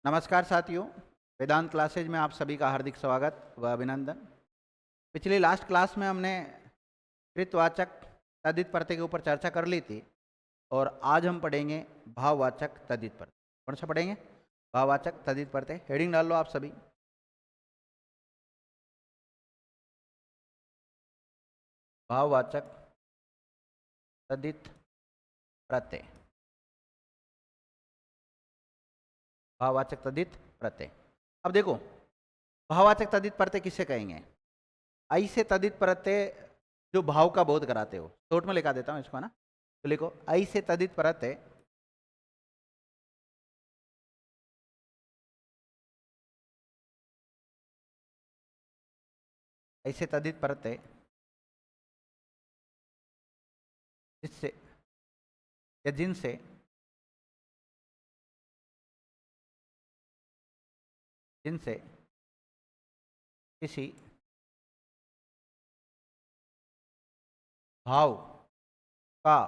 नमस्कार साथियों, वेदांत क्लासेज में आप सभी का हार्दिक स्वागत व अभिनंदन। पिछली लास्ट क्लास में हमने कृतवाचक तद्धित प्रत्यय के ऊपर चर्चा कर ली थी और आज हम पढ़ेंगे भाववाचक तद्धित प्रत्यय। कौन सा पढ़ेंगे? भाववाचक तद्धित प्रत्यय। हेडिंग डाल लो आप सभी। भाववाचक तद्धित प्रत्यय। भाववाचक तद्धित प्रत्यय। अब देखो, भाववाचक तद्धित प्रत्यय किसे कहेंगे? ऐसे तद्धित प्रत्यय जो भाव का बोध कराते हो। शॉर्ट में लिखा देता हूं इसको ना, तो लिखो ऐसे तद्धित प्रत्यय ऐसे तद्धित प्रत्यय जिससे या जिनसे जिनसे किसी भाव का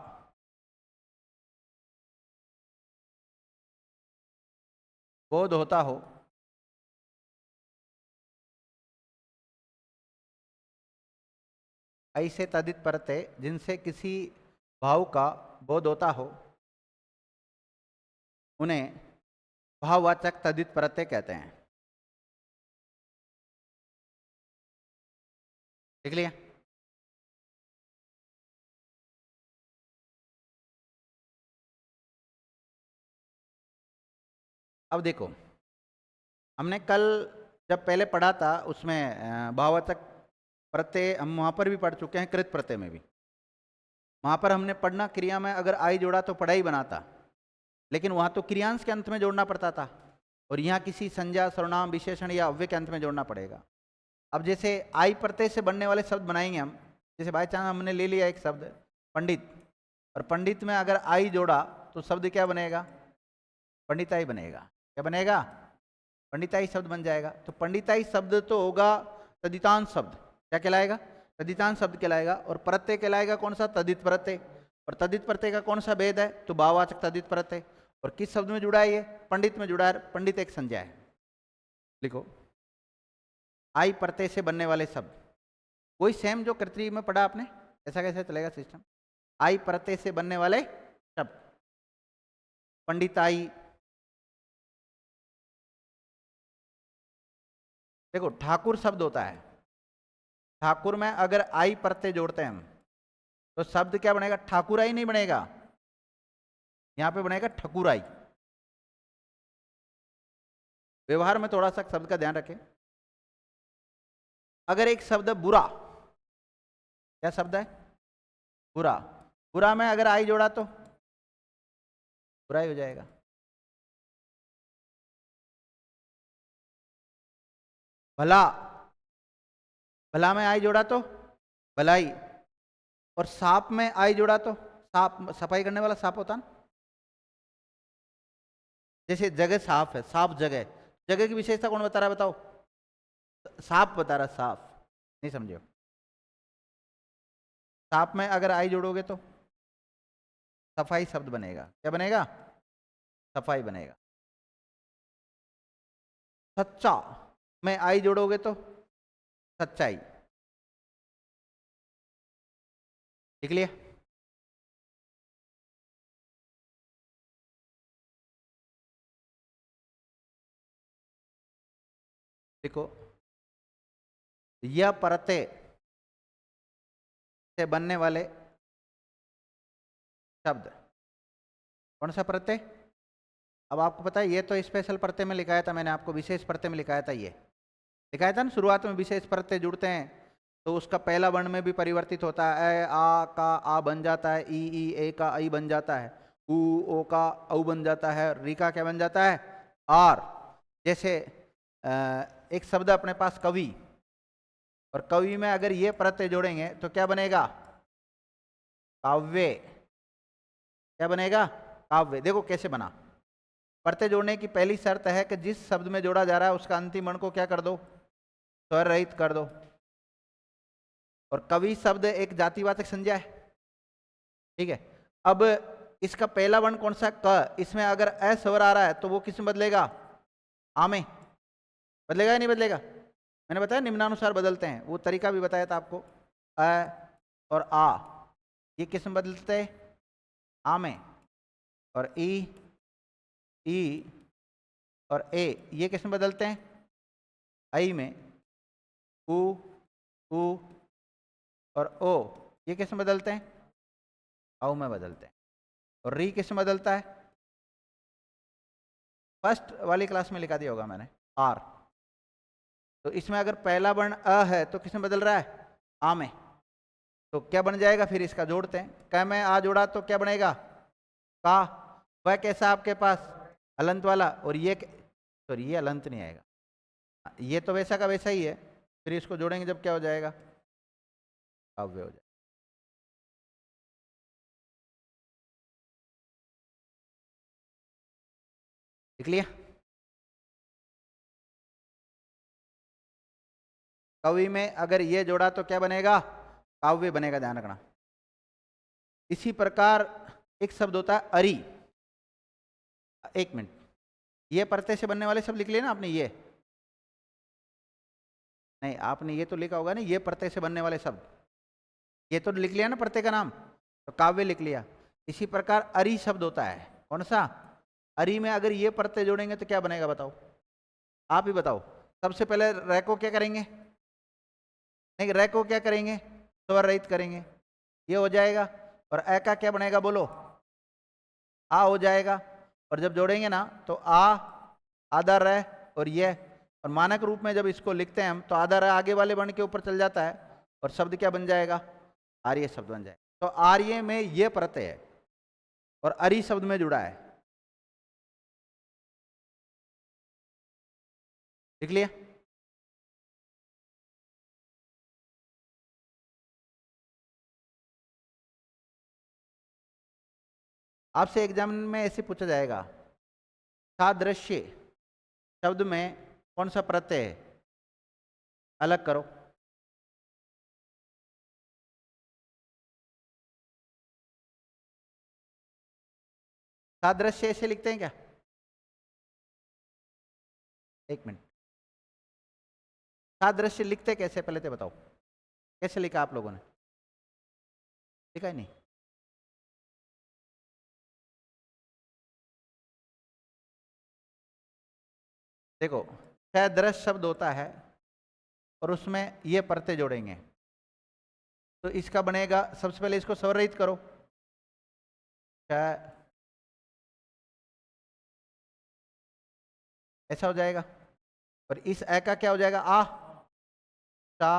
बोध होता हो, ऐसे तद्धित प्रत्यय जिनसे किसी भाव का बोध होता हो उन्हें भाववाचक तद्धित प्रत्यय कहते हैं। देख लिया? अब देखो, हमने कल जब पहले पढ़ा था उसमें भाववाचक प्रत्यय हम वहां पर भी पढ़ चुके हैं, कृत प्रत्यय में भी। वहां पर हमने पढ़ना क्रिया में अगर आई जोड़ा तो पढ़ा ही बनाता, लेकिन वहां तो क्रियांश के अंत में जोड़ना पड़ता था और यहाँ किसी संज्ञा, सर्वनाम, विशेषण या अव्यय के अंत में जोड़ना पड़ेगा। अब जैसे आई प्रत्यय से बनने वाले शब्द बनाएंगे हम। जैसे बाई चांस हमने ले लिया एक शब्द पंडित, और पंडित में अगर आई जोड़ा तो शब्द क्या बनेगा? पंडिताई बनेगा। क्या बनेगा? पंडिताई शब्द बन जाएगा। तो पंडिताई शब्द तो होगा तद्धितांश शब्द। क्या कहलाएगा? तद्धितांश शब्द कहलाएगा। और प्रत्यय कहलाएगा कौन सा? तद्धित प्रत्यय। और तद्धित प्रत्यय का कौन सा भेद है? तो भाववाचक तद्धित प्रत्यय। और किस शब्द में जुड़ा है ये? पंडित में जुड़ा है। पंडित एक संज्ञा है। लिखो, आई प्रत्यय से बनने वाले शब्द, वही सेम जो कर्तरी में पढ़ा आपने। ऐसा कैसे चलेगा सिस्टम? आई प्रत्यय से बनने वाले शब्द, पंडिताई। देखो, ठाकुर शब्द होता है। ठाकुर में अगर आई प्रत्यय जोड़ते हैं हम तो शब्द क्या बनेगा? ठाकुराई नहीं बनेगा, यहां पे बनेगा ठकुराई। व्यवहार में थोड़ा सा शब्द का ध्यान रखें। अगर एक शब्द बुरा, क्या शब्द है? बुरा। बुरा में अगर आई जोड़ा तो बुराई हो जाएगा। भला, भला में आई जोड़ा तो भलाई। और सांप में आई जोड़ा तो सांप, सफाई करने वाला सांप होता ना। जैसे जगह साफ है, साफ जगह। जगह की विशेषता कौन बता रहा है? बताओ। साफ बता रहा, साफ। नहीं समझे? साफ में अगर आई जोड़ोगे तो सफाई शब्द बनेगा। क्या बनेगा? सफाई बनेगा। सच्चा में आई जोड़ोगे तो सच्चाई। लिख लिया? देखो, यह प्रत्यय से बनने वाले शब्द कौन सा प्रत्यय? अब आपको पता है ये तो स्पेशल प्रत्यय में लिखाया था मैंने आपको, विशेष प्रत्यय में लिखाया था। ये लिखाया था ना शुरुआत में, विशेष प्रत्यय जुड़ते हैं तो उसका पहला वर्ण में भी परिवर्तित होता है। ए आ का आ बन जाता है, ई ए का आई बन जाता है, उ ओ का औ बन जाता है, री का क्या बन जाता है? आर। जैसे एक शब्द अपने पास कवि, और कवि में अगर ये प्रत्यय जोड़ेंगे तो क्या बनेगा? काव्य। क्या बनेगा? काव्य। देखो कैसे बना। प्रत्यय जोड़ने की पहली शर्त है कि जिस शब्द में जोड़ा जा रहा है उसका अंतिम वर्ण को क्या कर दो? स्वर रहित कर दो। और कवि शब्द एक जातिवाचक संज्ञा है, ठीक है। अब इसका पहला वर्ण कौन सा? क। इसमें अगर अ स्वर आ रहा है तो वो किस में बदलेगा? आमे बदलेगा या नहीं बदलेगा? मैंने बताया निम्नानुसार बदलते हैं, वो तरीका भी बताया था आपको। अ और आ ये किस में बदलते हैं? आ में। और ई और ए ये किस में बदलते हैं? आई में। उ और ओ ये किस में बदलते हैं? औ में बदलते हैं। और री किस में बदलता है? फर्स्ट वाली क्लास में लिखा दिया होगा मैंने, आर। तो इसमें अगर पहला वर्ण अ है तो किस में बदल रहा है? आ में। तो क्या बन जाएगा फिर? इसका जोड़ते हैं। क में आ जोड़ा तो क्या बनेगा? का। वह कैसा आपके पास? अलंत वाला। और ये सॉरी ये अलंत नहीं आएगा, ये तो वैसा का वैसा ही है। फिर इसको जोड़ेंगे जब क्या हो जाएगा? काव्य हो जाएगा। लिख लिया? कवि में अगर ये जोड़ा तो क्या बनेगा? काव्य बनेगा, ध्यान रखना। इसी प्रकार एक शब्द होता है अरि। एक मिनट, ये प्रत्यय से बनने वाले शब्द लिख लिए ना आपने? ये नहीं, आपने ये तो लिखा होगा ना, ये प्रत्यय से बनने वाले शब्द, ये तो लिख लिया ना प्रत्यय का नाम, तो काव्य लिख लिया। इसी प्रकार अरि शब्द होता है, कौन सा? अरि में अगर ये प्रत्यय जोड़ेंगे तो क्या बनेगा बताओ? आप ही बताओ। सबसे पहले रै को क्या करेंगे? नहीं, रै को क्या करेंगे? स्वर रहित करेंगे, ये हो जाएगा। और ए का क्या बनेगा बोलो? आ हो जाएगा। और जब जोड़ेंगे ना तो आ, आधा रै और ये, और मानक रूप में जब इसको लिखते हैं हम तो आधा रै आगे वाले वर्ण के ऊपर चल जाता है और शब्द क्या बन जाएगा? आर्य शब्द बन जाएगा। तो आर्य में ये प्रत्यय है और अरि शब्द में जुड़ा है। लिख लिया? आपसे एग्जाम में ऐसे पूछा जाएगा, सादृश्य शब्द में कौन सा प्रत्यय है? अलग करो। सादृश्य ऐसे लिखते हैं क्या? एक मिनट, सादृश्य लिखते कैसे पहले तो बताओ, कैसे लिखा आप लोगों ने? लिखा ही नहीं? देखो, सदृश शब्द होता है और उसमें ये प्रत्यय जोड़ेंगे तो इसका बनेगा, सबसे पहले इसको स्वरहित करो, ऐसा हो जाएगा। और इस ए का क्या हो जाएगा? आ, सा।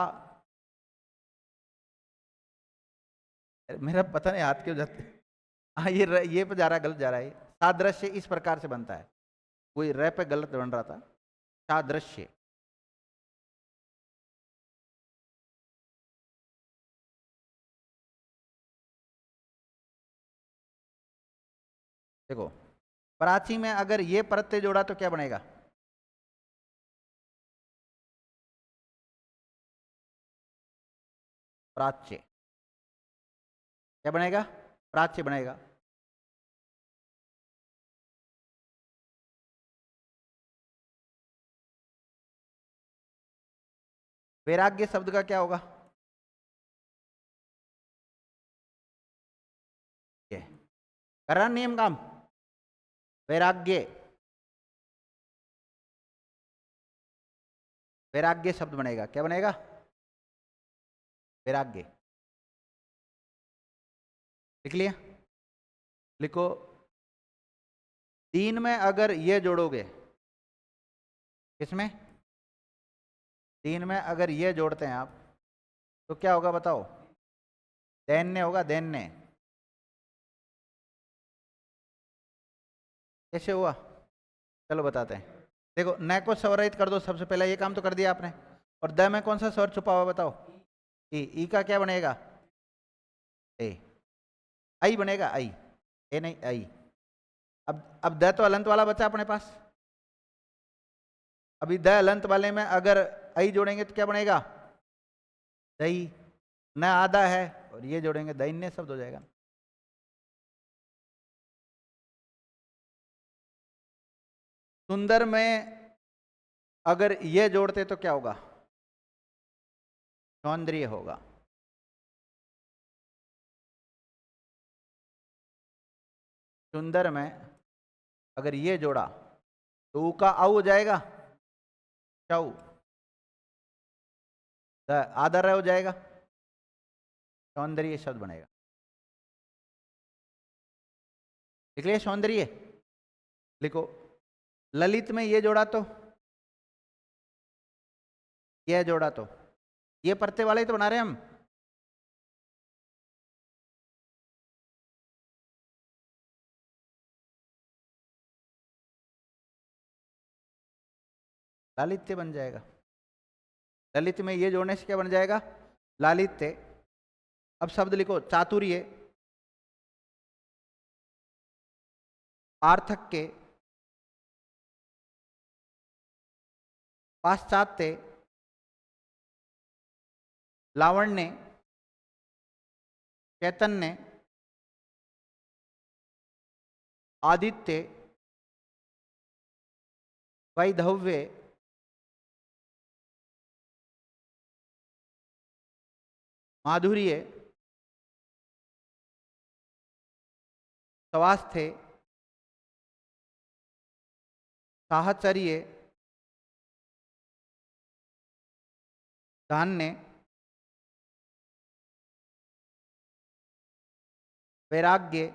मेरा पता नहीं हाथ क्यों जाते। हाँ, ये पे जा रहा है, गलत जा रहा है। सादृश्य इस प्रकार से बनता है, कोई रे पे गलत बन रहा था। सादृश्य देखो, प्राची में अगर ये प्रत्यय जोड़ा तो क्या बनेगा? प्राच्य। क्या बनेगा? प्राच्य बनेगा। वैराग्य शब्द का क्या होगा? कर रहा नियम काम। वैराग्य, वैराग्य शब्द बनेगा, क्या बनेगा? वैराग्य। लिख लिया? लिखो, तीन में अगर ये जोड़ोगे, किसमें? तीन में अगर ये जोड़ते हैं आप तो क्या होगा बताओ? दैन्य होगा, दैन्य। कैसे हुआ? चलो बताते हैं। देखो, न को स्वरहित कर दो सबसे पहले, ये काम तो कर दिया आपने। और द में कौन सा स्वर छुपा हुआ बताओ? ई का क्या बनेगा? ए। आई बनेगा, आई। ए नहीं, आई। अब द तो अलंत वाला बचा अपने पास। अभी द अलंत वाले में अगर आई जोड़ेंगे तो क्या बनेगा? दही। न आधा है और ये जोड़ेंगे दैन्य शब्द हो जाएगा। सुंदर में अगर ये जोड़ते तो क्या होगा? सौंदर्य होगा। सुंदर में अगर ये जोड़ा तो ऊ का आऊ हो जाएगा, चाऊ, आदर हो जाएगा, सौंदर्य शब्द बनेगा। लिख लिया सौंदर्य। लिखो ललित में ये जोड़ा तो, ये जोड़ा तो, ये परते वाले ही तो बना रहे हैं हम। लालित्य बन जाएगा। ललित में ये जोड़ने से क्या बन जाएगा? लालित्य। अब शब्द लिखो चातुर्य, पार्थक्य, पाश्चात्य, लावण्य, चैतन्य, आदित्य, वैधव्य, माधुर्य, स्वास्थ्य, साहचर्य, धान्य, वैराग्य,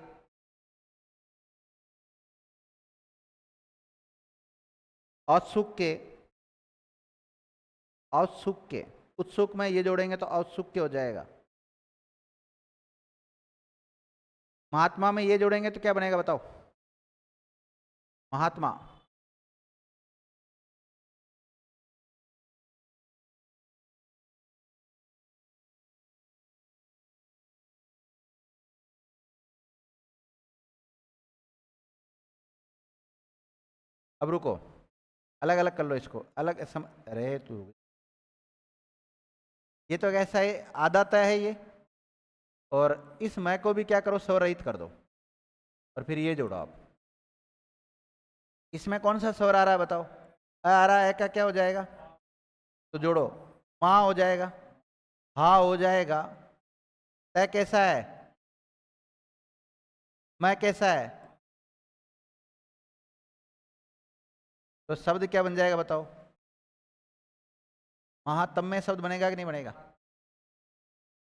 औत्सुक्य, औत्सुक्य, उत्सुक में ये जोड़ेंगे तो औत्सुक्य हो जाएगा। महात्मा में ये जोड़ेंगे तो क्या बनेगा बताओ? महात्मा। अब रुको, अलग अलग कर लो इसको, अलग अरे तू, ये तो कैसा है, आधा तय है ये, और इस मैं को भी क्या करो, स्वरहित कर दो, और फिर ये जोड़ो आप। इसमें कौन सा स्वर आ रहा है बताओ? आ रहा है, क्या क्या हो जाएगा? तो जोड़ो, माँ हो जाएगा, हा हो जाएगा, तय कैसा है, मैं कैसा है, तो शब्द क्या बन जाएगा बताओ? महात्म्य शब्द बनेगा कि नहीं बनेगा?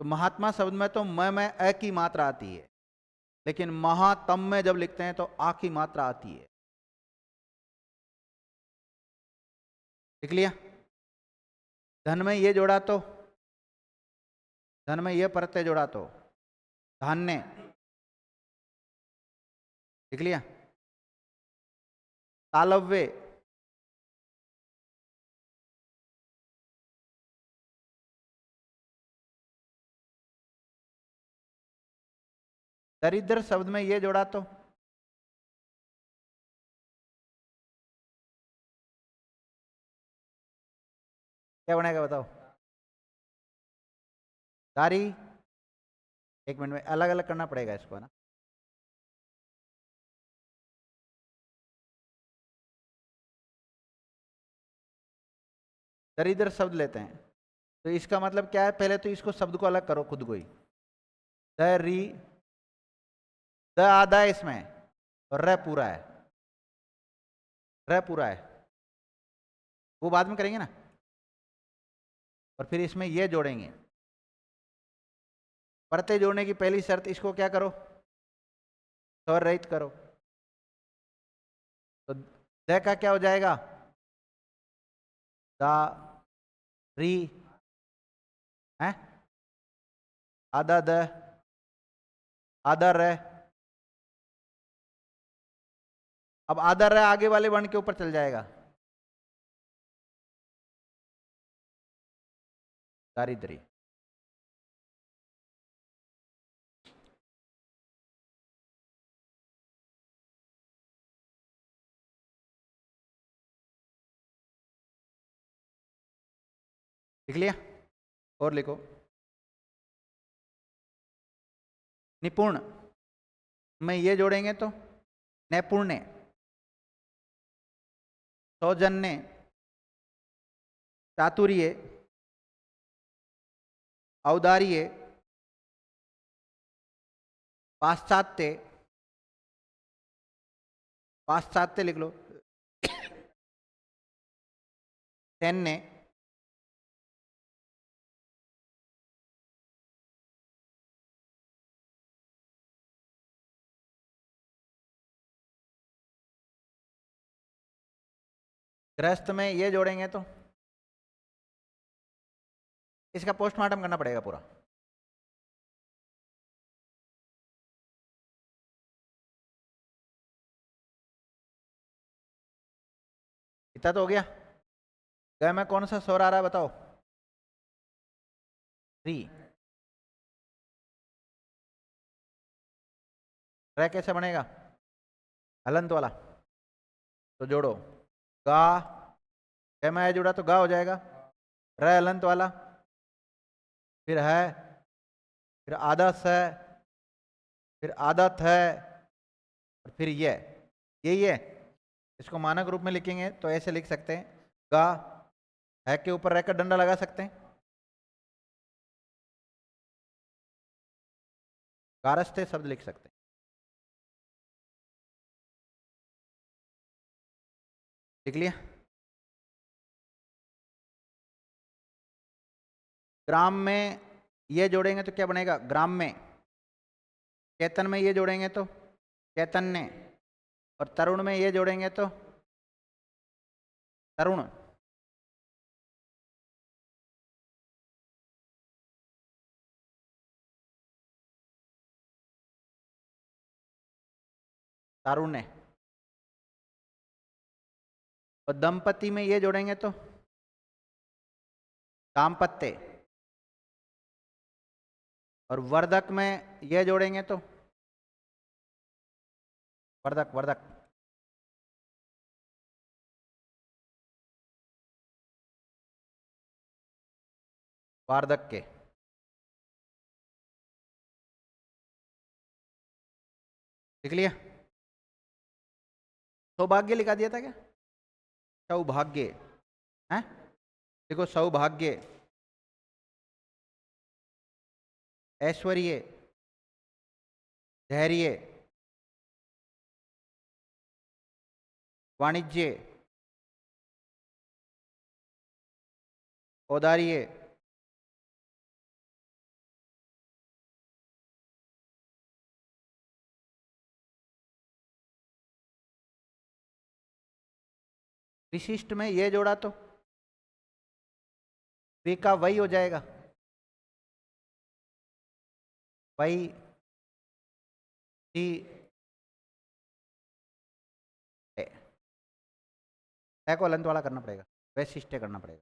तो महात्मा शब्द में तो मैं में अ की मात्रा आती है, लेकिन महात्म्य जब लिखते हैं तो आ की मात्रा आती है। लिख लिया? धन में ये जोड़ा तो, धन में ये प्रत्यय जोड़ा तो धान्य। लिख लिया? तालव्य, दरिद्र शब्द में ये जोड़ा तो क्या बनेगा बताओ? दारी। एक मिनट में अलग अलग करना पड़ेगा इसको ना। दरिद्र शब्द लेते हैं तो इसका मतलब क्या है? पहले तो इसको शब्द को अलग करो खुद को ही। दरी, द आधा है इसमें और र पूरा है, र पूरा है, वो बाद में करेंगे ना। और फिर इसमें ये जोड़ेंगे, प्रत्यय जोड़ने की पहली शर्त इसको क्या करो? स्वर रहित करो। तो द का क्या हो जाएगा? दा, री है, आधा द, आधा र। अब आधा र आगे वाले वर्ण के ऊपर चल जाएगा, दारिद्री। लिख लिया? और लिखो निपुण में ये जोड़ेंगे तो नैपुण्य, सौजन्य, चातुर्य, औदार्य, पाश्चात्य, पाश्चात्य लिख लो, सैन्य, गृहस्थ में ये जोड़ेंगे तो इसका पोस्टमार्टम करना पड़ेगा पूरा। इतना तो हो गया। ग में कौन सा स्वर आ रहा है बताओ? री। र कैसे बनेगा? हलंत वाला। तो जोड़ो, गा, ग में जुड़ा तो गा हो जाएगा, र हलंत वाला, फिर है, फिर आदस है, फिर आदत है, और फिर ये, यही है। इसको मानक रूप में लिखेंगे तो ऐसे लिख सकते हैं, गा है के ऊपर रहकर डंडा लगा सकते हैं, गारस्ते शब्द लिख सकते हैं। लिख लिया? ग्राम में ये जोड़ेंगे तो क्या बनेगा? ग्राम में। चेतन में ये जोड़ेंगे तो चैतन्य, और तरुण में ये जोड़ेंगे तो तरुण। तारुण्य। और दंपति में ये जोड़ेंगे तो दाम्पत्य, और वर्धक में ये जोड़ेंगे तो वर्धक, वर्धक। वार्धक्य। लिख लिया? सौभाग्य लिखा दिया था क्या? सौभाग्य है, देखो, सौभाग्य, ऐश्वर्य, धैर्य, वाणिज्य, औदार्य, विशिष्ट में ये जोड़ा तो वे का वही हो जाएगा, वही, को अलंत वाला करना पड़ेगा, वैशिष्ट करना पड़ेगा।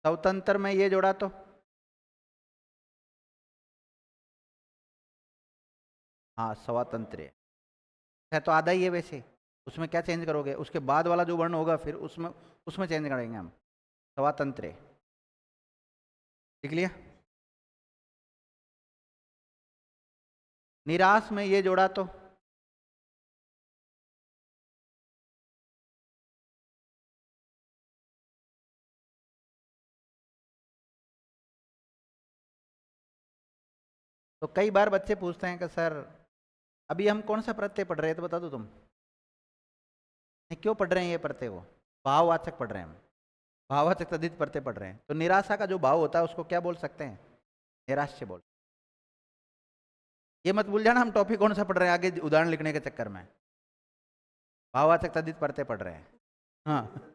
स्वतंत्र में ये जोड़ा तो हाँ, स्वातंत्र्य है तो आधा ही है वैसे, उसमें क्या चेंज करोगे? उसके बाद वाला जो वर्ण होगा फिर उसमें उसमें चेंज करेंगे हम। स्वातंत्र्य। लिख लिया? निराश में ये जोड़ा तो कई बार बच्चे पूछते हैं कि सर अभी हम कौन सा प्रत्यय पढ़ रहे हैं, तो बता दो तुम। क्यों पढ़ रहे हैं ये प्रत्यय? वो भाववाचक पढ़ रहे हैं हम, भाववाचक तद्धित प्रत्यय पढ़ रहे हैं। तो निराशा का जो भाव होता है उसको क्या बोल सकते हैं? निराश्य बोल। ये मत भूल जाना हम टॉपिक कौन सा पढ़ रहे हैं आगे उदाहरण लिखने के चक्कर में। भाववाचक तद्धित प्रत्यय पढ़ रहे हैं। हाँ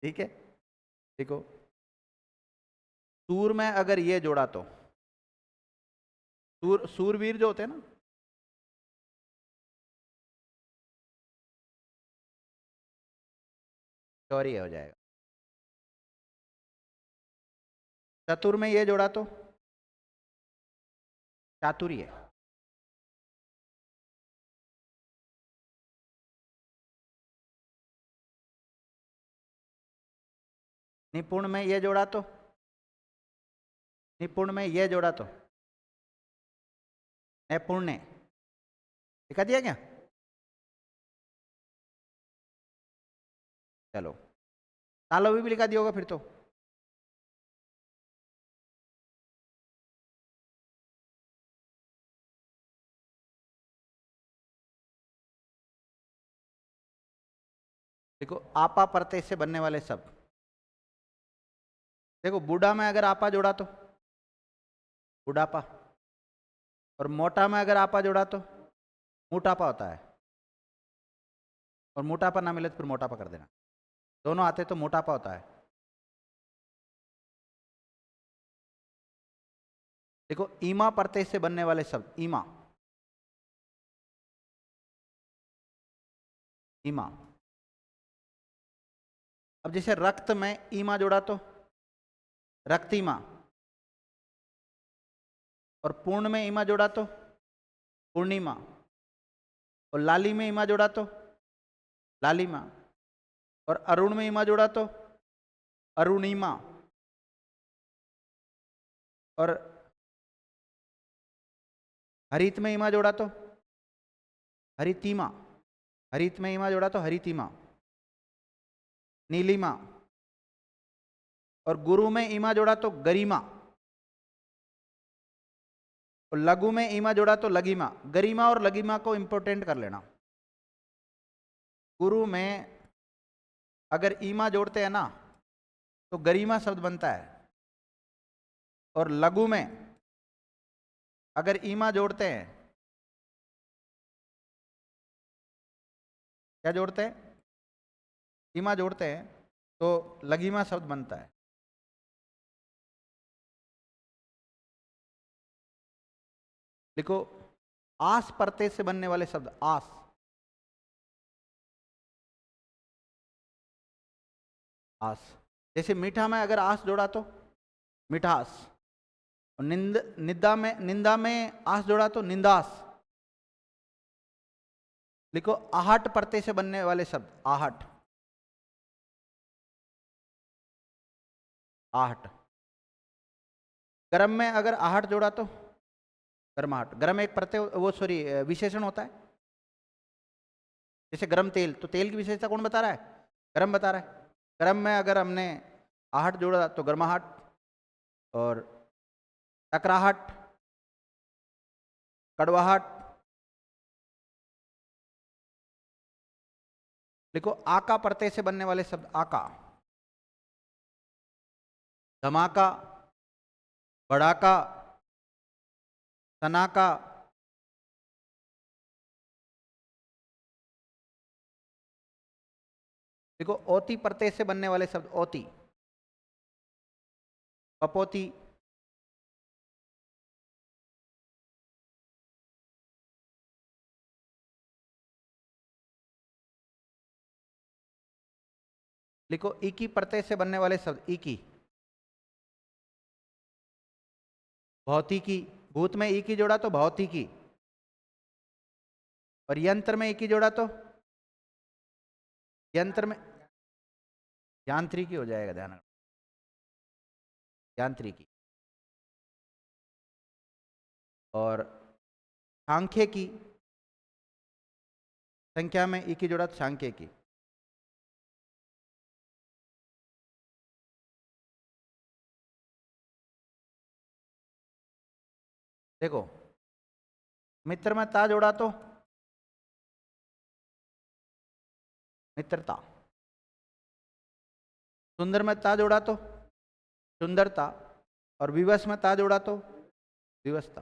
ठीक है। देखो, सूर में अगर ये जोड़ा तो सूरवीर जो होते हैं ना, शौर्य हो जाएगा। चतुर में ये जोड़ा तो चातुर्य। निपुण में ये जोड़ा तो निपुण में ये जोड़ा तो नैपुण्य। दिखा दिया क्या? चलो, तालव्य भी लिखा दिया होगा फिर तो। देखो, आपा प्रत्यय से बनने वाले शब्द। देखो, बूढ़ा में अगर आपा जोड़ा तो बुढ़ापा, और मोटा में अगर आपा जोड़ा तो मोटापा होता है, और मोटापा ना मिले तो फिर मोटापा कर देना। दोनों आते तो मोटापा होता है। देखो, ईमा प्रत्यय से बनने वाले शब्द, ईमा, ईमा। अब जैसे रक्त में ईमा जोड़ा तो रक्तिमा, और पूर्ण में ईमा जोड़ा तो पूर्णिमा, और लाली में ईमा जोड़ा तो लालिमा, और अरुण में ईमा जोड़ा तो अरुणिमा, और हरित में ईमा जोड़ा तो हरितिमा, हरित में ईमा जोड़ा तो हरितिमा, नीलिमा, और गुरु में ईमा जोड़ा तो गरिमा, और लघु में ईमा जोड़ा तो लघिमा। गरिमा और लघिमा को इंपोर्टेंट कर लेना। गुरु में अगर ईमा जोड़ते हैं ना तो गरिमा शब्द बनता है, और लघु में अगर ईमा जोड़ते हैं, क्या जोड़ते हैं, ईमा जोड़ते हैं, तो लघिमा शब्द बनता है। देखो, आस प्रत्यय से बनने वाले शब्द, आस, आस। जैसे मीठा में अगर आस जोड़ा तो मिठास, और निंदा में आस जोड़ा तो निंदास। लिखो, आहट प्रत्यय से बनने वाले शब्द, आहट, आहट। गर्म में अगर आहट जोड़ा तो गर्माहट। गर्म एक प्रत्यय, वो सॉरी विशेषण होता है। जैसे गर्म तेल, तो तेल की विशेषता कौन बता रहा है, गर्म बता रहा है। गर्म में अगर हमने आहट जोड़ा तो गर्माहट, और टकराहट, कड़वाहट। देखो, आका प्रत्यय से बनने वाले शब्द, आका, धमाका, बड़ाका, तनाका। देखो, ओती प्रत्यय से बनने वाले शब्द, ओती, पपोती, लिखो, इकी प्रत्यय से बनने वाले शब्द, इकी, भौतिकी। भूत में इकी जोड़ा तो भौतिकी, और यंत्र में इकी जोड़ा तो यंत्र में यांत्रिकी हो जाएगा, ध्यान रखना, यांत्रिकी। और सांख्य की, संख्या में इकी जोड़ा तो सांख्य की। देखो, मित्र में ता जोड़ा तो मित्रता, सुंदर में ता जोड़ा तो सुंदरता, और विवश में ता जोड़ा तो विवशता।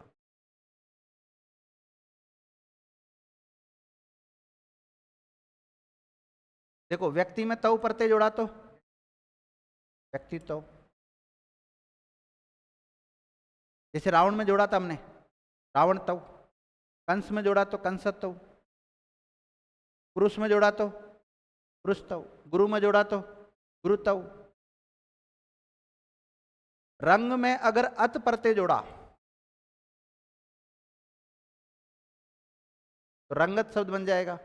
देखो, व्यक्ति में तव प्रत्यय जोड़ा तो व्यक्तित्व। जैसे रावण में जोड़ा था हमने रावण तव, कंस में जोड़ा तो कंसत्व, पुरुष में जोड़ा तो पुरुषत्व, गुरु में जोड़ा तो गुरुत्व। रंग में अगर अत प्रत्यय जोड़ा तो रंगत शब्द बन जाएगा।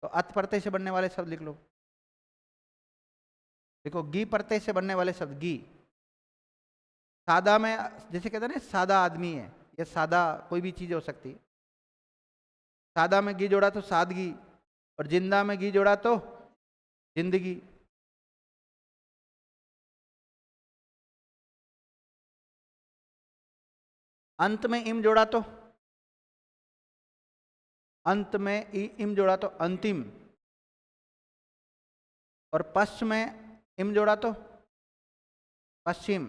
तो अत प्रत्यय से बनने वाले शब्द लिख लो। देखो, गी प्रत्यय से बनने वाले शब्द, गी, सादा में, जैसे कहते हैं ना सादा आदमी है, या सादा कोई भी चीज हो सकती है। सादा में गी जोड़ा तो सादगी, और जिंदा में गी जोड़ा तो जिंदगी। अंत में इम जोड़ा तो, अंत में इम जोड़ा तो अंतिम, और पश्च में इम जोड़ा तो पश्चिम,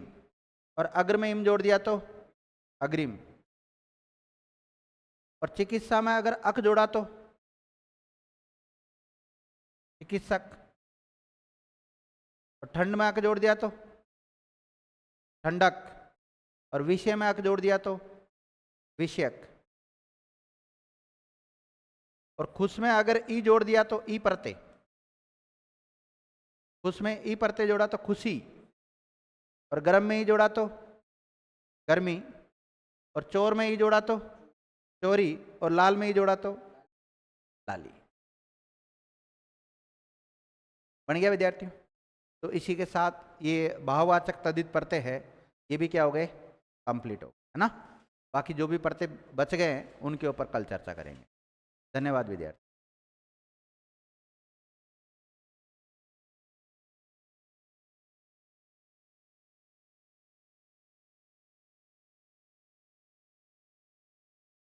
और अग्र में इम जोड़ दिया तो अग्रिम। और चिकित्सा में अगर अक जोड़ा तो चिकित्सक, और ठंड में अक जोड़ दिया तो ठंडक, और विषय में अक जोड़ दिया तो विषयक, और खुश में अगर ई जोड़ दिया तो ई परते, खुश में ई परते जोड़ा तो खुशी, और गर्म में ई जोड़ा तो गर्मी, और चोर में ई जोड़ा तो चोरी, और लाल में ई जोड़ा तो लाली। बन गया विद्यार्थियों? तो इसी के साथ ये भाववाचक तद्धित परते हैं, ये भी क्या हो गए, कंप्लीट हो, है ना। बाकी जो भी परते बच गए हैं उनके ऊपर कल चर्चा करेंगे। धन्यवाद विद्यार्थी।